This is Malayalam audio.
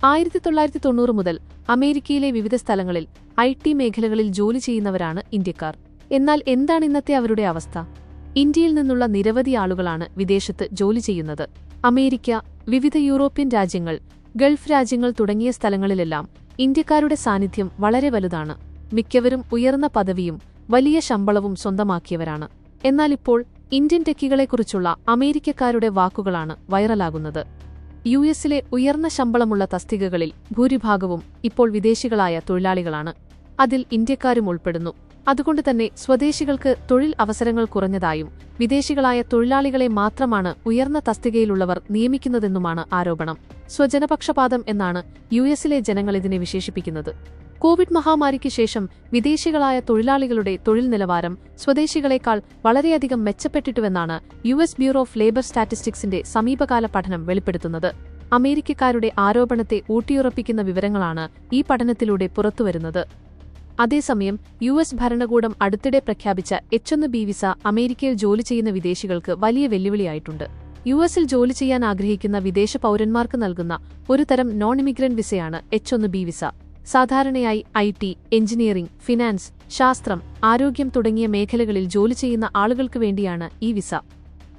1990 മുതൽ അമേരിക്കയിലെ വിവിധ സ്ഥലങ്ങളിൽ ഐടി മേഖലകളിൽ ജോലി ചെയ്യുന്നവരാണ് ഇന്ത്യക്കാർ. എന്നാൽ എന്താണ് ഇന്നത്തെ അവരുടെ അവസ്ഥ? ഇന്ത്യയിൽ നിന്നുള്ള നിരവധി ആളുകളാണ് വിദേശത്ത് ജോലി ചെയ്യുന്നത്. അമേരിക്ക, വിവിധ യൂറോപ്യൻ രാജ്യങ്ങൾ, ഗൾഫ് രാജ്യങ്ങൾ തുടങ്ങിയ സ്ഥലങ്ങളിലെല്ലാം ഇന്ത്യക്കാരുടെ സാന്നിധ്യം വളരെ വലുതാണ്. മിക്കവരും ഉയർന്ന പദവിയും വലിയ ശമ്പളവും സ്വന്തമാക്കിയവരാണ്. എന്നാൽ ഇപ്പോൾ ഇന്ത്യൻ ടെക്കികളെക്കുറിച്ചുള്ള അമേരിക്കക്കാരുടെ വാക്കുകളാണ് വൈറലാകുന്നത്. യുഎസിലെ ഉയർന്ന ശമ്പളമുള്ള തസ്തികകളിൽ ഭൂരിഭാഗവും ഇപ്പോൾ വിദേശികളായ തൊഴിലാളികളാണ്. അതിൽ ഇന്ത്യക്കാരും ഉൾപ്പെടുന്നു. അതുകൊണ്ടുതന്നെ സ്വദേശികൾക്ക് തൊഴിൽ അവസരങ്ങൾ കുറഞ്ഞതായും വിദേശികളായ തൊഴിലാളികളെ മാത്രമാണ് ഉയർന്ന തസ്തികയിലുള്ളവർ നിയമിക്കുന്നതെന്നുമാണ് ആരോപണം. സ്വജനപക്ഷപാതം എന്നാണ് യുഎസിലെ ജനങ്ങൾ ഇതിനെ വിശേഷിപ്പിക്കുന്നത്. കോവിഡ് മഹാമാരിക്ക് ശേഷം വിദേശികളായ തൊഴിലാളികളുടെ തൊഴിൽ നിലവാരം സ്വദേശികളെക്കാൾ വളരെയധികം മെച്ചപ്പെട്ടിട്ടുവെന്നാണ് യുഎസ് ബ്യൂറോ ഓഫ് ലേബർ സ്റ്റാറ്റിസ്റ്റിക്സിന്റെ സമീപകാല പഠനം വെളിപ്പെടുത്തുന്നത്. അമേരിക്കക്കാരുടെ ആരോപണത്തെ ഊട്ടിയുറപ്പിക്കുന്ന വിവരങ്ങളാണ് ഈ പഠനത്തിലൂടെ പുറത്തുവരുന്നത്. അതേസമയം യുഎസ് ഭരണകൂടം അടുത്തിടെ പ്രഖ്യാപിച്ച H-1B വിസ അമേരിക്കയിൽ ജോലി ചെയ്യുന്ന വിദേശികൾക്ക് വലിയ വെല്ലുവിളിയായിട്ടുണ്ട്. യുഎസിൽ ജോലി ചെയ്യാൻ ആഗ്രഹിക്കുന്ന വിദേശ പൗരന്മാർക്ക് നൽകുന്ന ഒരു തരം നോൺ ഇമിഗ്രന്റ് വിസയാണ് H-1B വിസ. സാധാരണയായി ഐടി, എഞ്ചിനീയറിംഗ്, ഫിനാൻസ്, ശാസ്ത്രം, ആരോഗ്യം തുടങ്ങിയ മേഖലകളിൽ ജോലി ചെയ്യുന്ന ആളുകൾക്ക് വേണ്ടിയാണ് ഈ വിസ.